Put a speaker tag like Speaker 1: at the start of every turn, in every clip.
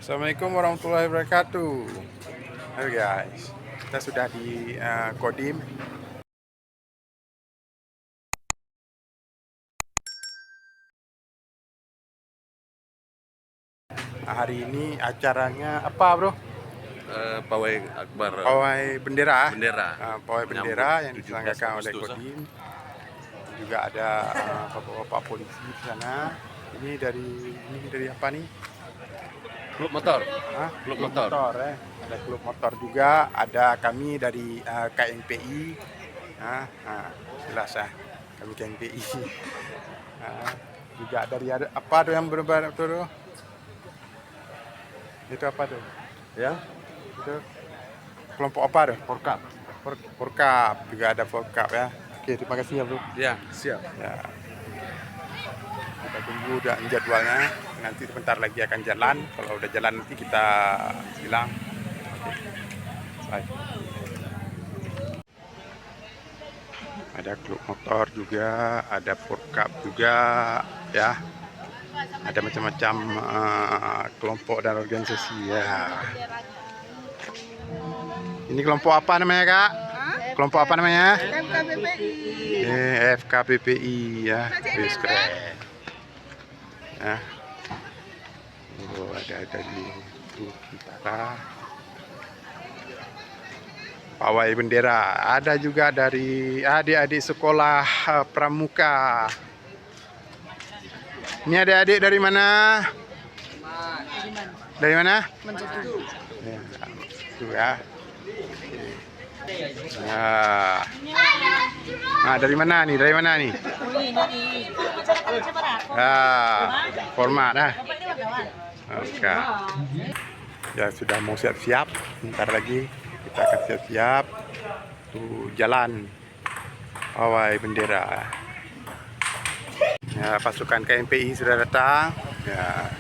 Speaker 1: Assalamualaikum warahmatullahi wabarakatuh. Halo guys, kita sudah di Kodim. Hari ini acaranya apa, bro?
Speaker 2: Pawai Akbar
Speaker 1: Pawai bendera.
Speaker 2: Bendera.
Speaker 1: Pawai bendera yang
Speaker 2: 17
Speaker 1: diselenggarakan oleh
Speaker 2: Agustus.
Speaker 1: Kodim. Juga ada bapak-bapak polisi di sana. Ini dari apa nih?
Speaker 2: Klub motor.
Speaker 1: Hah?
Speaker 2: Klub motor.
Speaker 1: Ada klub motor juga. Ada kami dari KNPI. Jelas ya, kami KNPI. Juga dari ada apa tuh yang benar-benar tuh? Itu apa tuh?
Speaker 2: Ya,
Speaker 1: Itu kelompok apa tuh?
Speaker 2: Porkap.
Speaker 1: Porkap, juga ada Porkap ya. Oke, terima kasih ya, bro.
Speaker 2: Ya, siap.
Speaker 1: Ya. Kita tunggu udah jadwalnya. Nanti sebentar lagi akan jalan. Kalau udah jalan nanti kita bilang. Oke. Bye. Ada klub motor juga, ada Porkap juga ya. Ada macam-macam kelompok dan organisasi ya. Ini kelompok apa namanya, Kak? Kelompok apa namanya?
Speaker 3: FKBPI.
Speaker 1: FKBPI ya. Wis keren. Ya. Oh, ada dari Utara. Pawai bendera. Ada juga dari adik-adik sekolah pramuka. Ini adik-adik dari mana? Dari mana? Ya, itu ya. Nah, dari mana nih? Dari mana nih? Format dah. Oke. Ya sudah mau siap-siap. Bentar lagi kita akan siap-siap tuh jalan pawai bendera. Ya, pasukan KNPI sudah datang. Ya.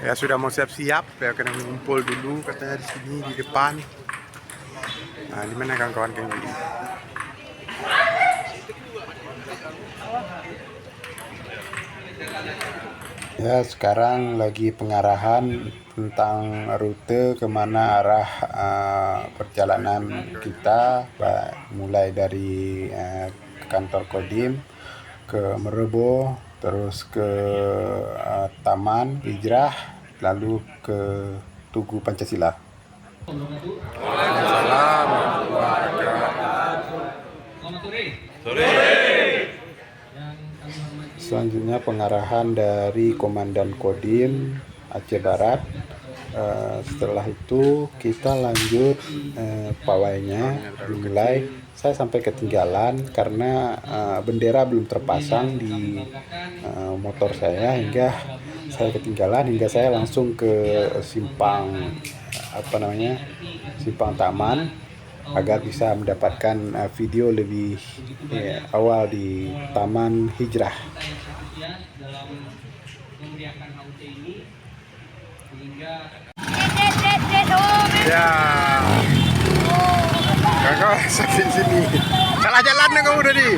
Speaker 1: Ya sudah mau siap-siap, ya kena mengumpul dulu katanya di sini di depan. Nah, di mana kawan-kawan KNPI? Ya, sekarang lagi pengarahan tentang rute kemana arah perjalanan kita, mulai dari kantor Kodim ke Meroboh, terus ke Taman Hijrah, lalu ke Tugu Pancasila. Selanjutnya pengarahan dari Komandan Kodim Aceh Barat. Setelah itu kita lanjut pawainya dimulai. Saya sampai ketinggalan karena bendera belum terpasang di motor saya, hingga saya ketinggalan, hingga saya langsung ke simpang simpang taman agar bisa mendapatkan video lebih awal di Taman Hijrah. Ya, kakak sakit sini. Salah jalan nih kamu tadi.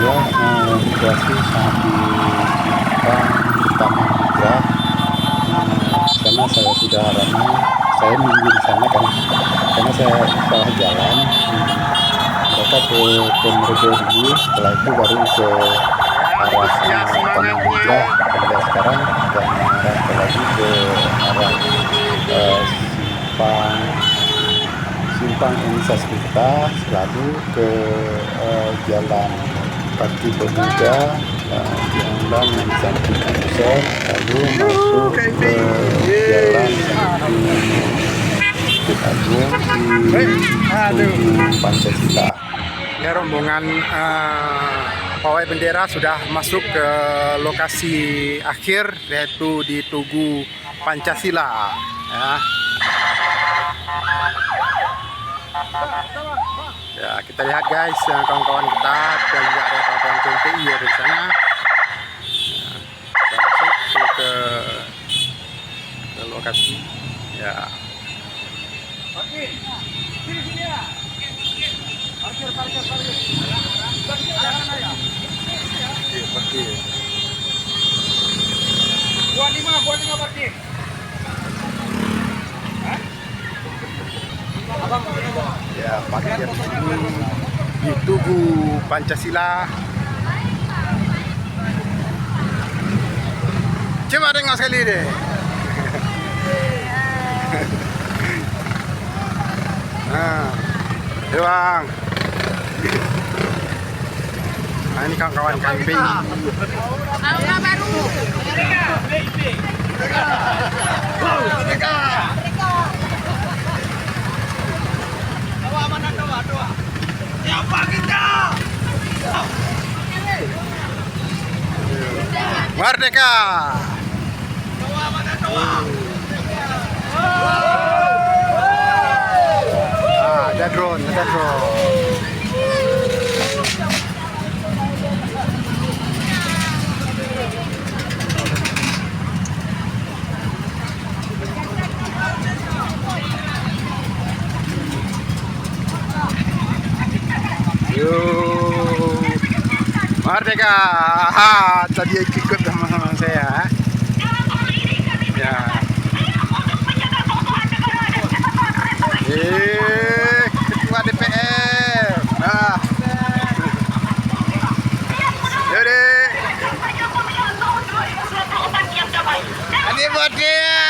Speaker 1: Ya, situasi saat di Taman Hijrah. Karena saya sudah lama, saya nunggu di sana karena saya salah jalan. Mereka ke Meroboh dulu, setelah itu baru ke arah Taman Hijrah. Dan sekarang sudah mengarah lagi ke arah simpang Universitas, lalu ke jalan Kaki Pemuda, jalan yang samping Ansor, lalu masuk ke jalan Bukit Agung di Tugu Pancasila. Ya, rombongan pawai bendera sudah masuk ke lokasi akhir, yaitu di Tugu Pancasila. Ya. Ya, kita lihat guys, kawan-kawan kita dan juga ada kawan-kawan KMPI ada di sana. Ya, kita masuk ke lokasi. Ya.
Speaker 3: Parkir. Sini ya. Parkir.
Speaker 1: Parkir.
Speaker 3: Buat lima parkir.
Speaker 1: Ya, parkir di Tugu Pancasila. Coba tengok sekali deh. Nah, ya bang. Nah, ini kawan-kawan KMPI.
Speaker 4: Aula baru.
Speaker 1: Merdeka. Ada drone. Yo, Merdeka. Tadi ikut teman-teman saya. Ya. Ketua DPR. Nah. Jadi. Ini buat dia.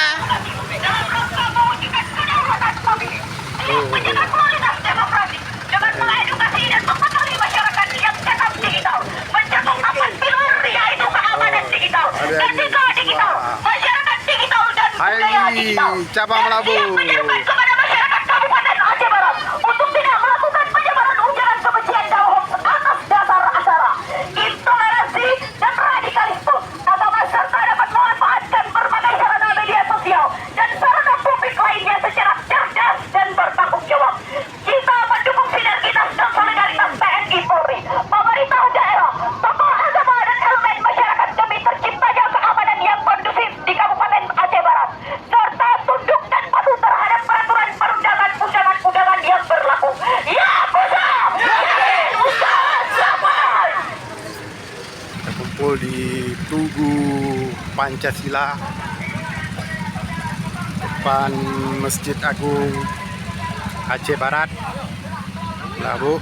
Speaker 5: Dengan mengedukasi dan mempengaruhi masyarakat yang tetap digital, mencantumkan pilih yaitu keamanan digital, etika digital, masyarakat digital dan budaya digital.
Speaker 1: Cabang Labu.
Speaker 5: Yang menyerukan kepada masyarakat Kabupaten Aceh Barat untuk tidak melakukan penyebaran ujaran kebencian dan hoax atas dasar acara, intoleransi dan radikalisme. Nasabah serta dapat memanfaatkan berbagai sarana media sosial dan sarana publik lainnya secara cerdas dan bertanggung jawab. Kita mendukung sinergitas dan solidaritas TNI Polri, pemerintah daerah, tokoh agama dan elemen masyarakat demi terciptanya keamanan yang kondusif di Kabupaten Aceh Barat, serta tunduk dan patuh terhadap peraturan perundangan-undangan yang berlaku. Ya, pusat! Sampai!
Speaker 1: Kita kumpul di Tugu Pancasila depan Masjid Agung Aceh Barat, Labu.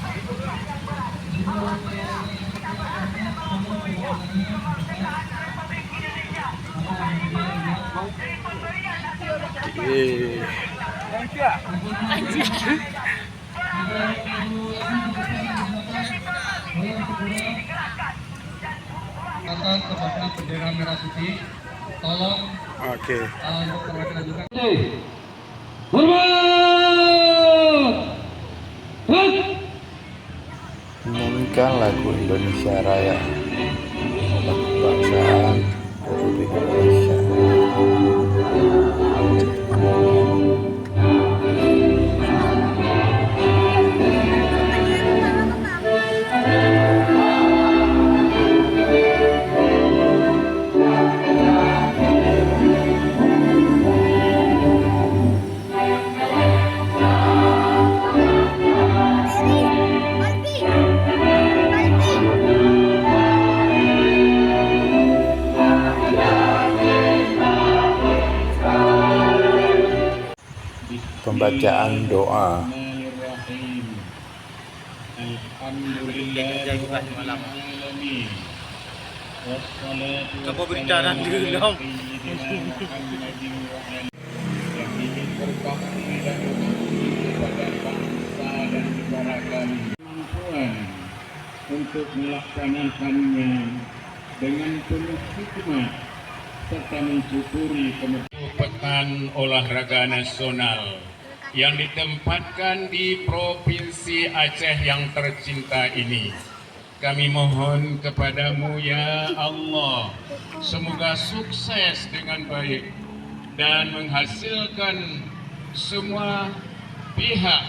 Speaker 6: Seperti bendera merah putih, tolong
Speaker 1: Oke.
Speaker 6: untuk perwakilan juga.
Speaker 1: Menyanyikan lagu Indonesia Raya, lagu kebangsaan Republik Indonesia. Pembacaan doa.
Speaker 3: Coba berita nanti dong.
Speaker 6: Kemampuan untuk melaksanakannya dengan penuh hikmat serta mensyukuri Pekan Olahraga Nasional yang ditempatkan di Provinsi Aceh yang tercinta ini. Kami mohon kepadamu ya Allah, semoga sukses dengan baik dan menghasilkan semua pihak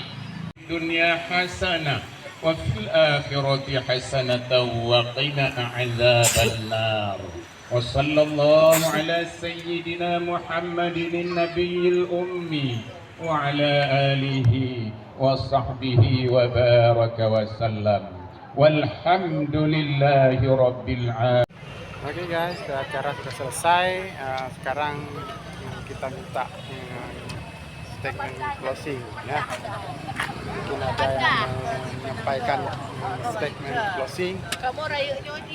Speaker 6: الدنيا حسنة وفي الآخرة حسنة وقنا عذاب النار وصلى الله على سيدنا محمد النبي الأمي وعلى آله وصحبه وبارك وسلم والحمد لله رب العالمين.
Speaker 1: Oke guys, acara sudah selesai. Sekarang kita minta statement closing ya. Mungkin ada yang menyampaikan statement closing.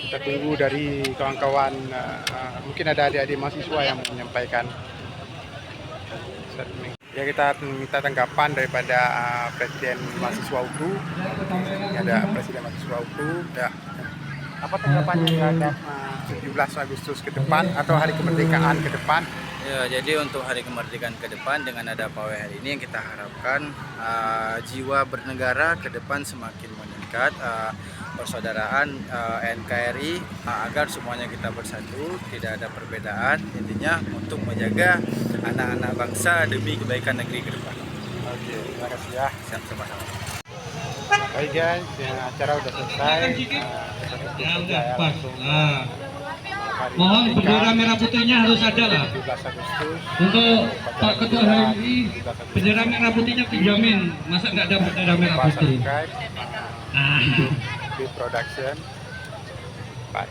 Speaker 1: Kita tunggu dari kawan-kawan. Mungkin ada adik-adik mahasiswa yang menyampaikan statement. Ya, kita minta tanggapan daripada Presiden Mahasiswa UTU. Ada Presiden Mahasiswa UTU. Ya. Apa tanggapannya terhadap 17 Agustus ke depan atau Hari Kemerdekaan ke depan?
Speaker 7: Ya, jadi untuk Hari Kemerdekaan ke depan dengan ada pawai hari ini yang kita harapkan jiwa bernegara ke depan semakin meningkat, persaudaraan NKRI agar semuanya kita bersatu, tidak ada perbedaan, intinya untuk menjaga anak-anak bangsa demi kebaikan negeri ke depan.
Speaker 1: Oke, terima kasih ya.
Speaker 7: Siap, sama-sama.
Speaker 1: Baik guys, acara udah selesai. Kita tutup saja ya langsung. Hari
Speaker 8: Mohon
Speaker 1: Kemerdekaan,
Speaker 8: bendera merah putihnya harus ada lah.
Speaker 1: 17 Agustus.
Speaker 8: Untuk Pak Ketua HMI, bendera merah putihnya dijamin. Masa nggak ada bendera merah putih?
Speaker 1: Subscribe,
Speaker 8: Ah.
Speaker 1: Big Production. Bye.